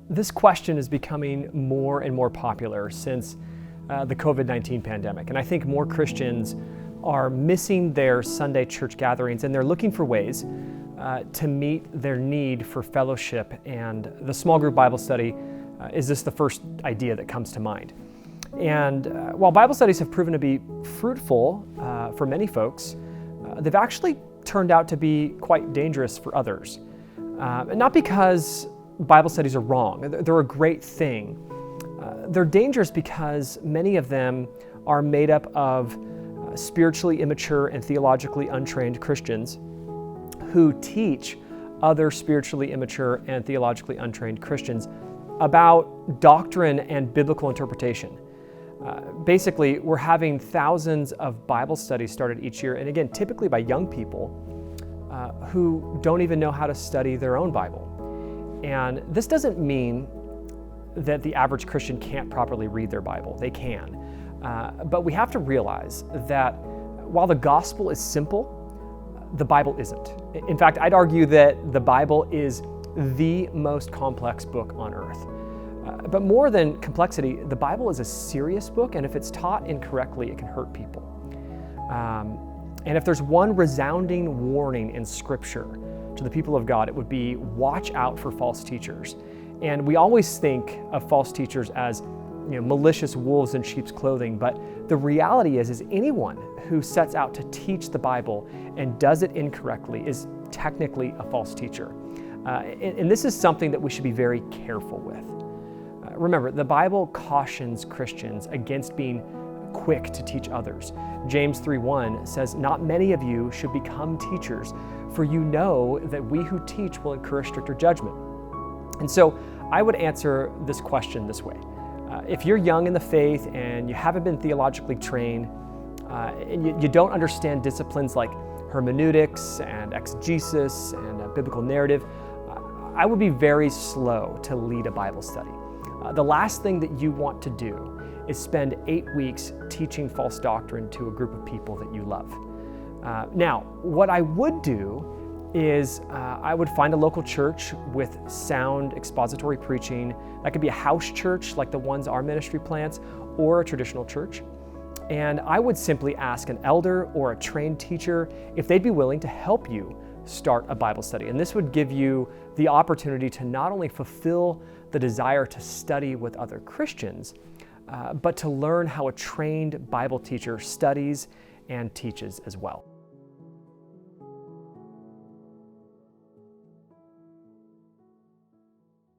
This question is becoming more and more popular since the COVID-19 pandemic. And I think more Christians are missing their Sunday church gatherings, and they're looking for ways to meet their need for fellowship. And the small group Bible study is just the first idea that comes to mind. And while Bible studies have proven to be fruitful for many folks, they've actually turned out to be quite dangerous for others. Not because Bible studies are wrong. They're a great thing. They're dangerous because many of them are made up of spiritually immature and theologically untrained Christians who teach other spiritually immature and theologically untrained Christians about doctrine and biblical interpretation. Basically, we're having thousands of Bible studies started each year, and again, typically by young people who don't even know how to study their own Bible. And this doesn't mean that the average Christian can't properly read their Bible. They can. But we have to realize that while the gospel is simple, the Bible isn't. In fact, I'd argue that the Bible is the most complex book on earth. But more than complexity, the Bible is a serious book, and if it's taught incorrectly, it can hurt people. And if there's one resounding warning in Scripture to the people of God, it would be watch out for false teachers. And we always think of false teachers as malicious wolves in sheep's clothing, but the reality is anyone who sets out to teach the Bible and does it incorrectly is technically a false teacher. And this is something that we should be very careful with. Remember, the Bible cautions Christians against being quick to teach others. James 3:1 says, "Not many of you should become teachers, for you know that we who teach will incur a stricter judgment." And so I would answer this question this way. If you're young in the faith and you haven't been theologically trained, and you don't understand disciplines like hermeneutics and exegesis and biblical narrative, I would be very slow to lead a Bible study. The last thing that you want to do is spend 8 weeks teaching false doctrine to a group of people that you love. Now, what I would do is I would find a local church with sound expository preaching. That could be a house church like the ones our ministry plants, or a traditional church. And I would simply ask an elder or a trained teacher if they'd be willing to help you start a Bible study. And this would give you the opportunity to not only fulfill the desire to study with other Christians, but to learn how a trained Bible teacher studies and teaches as well.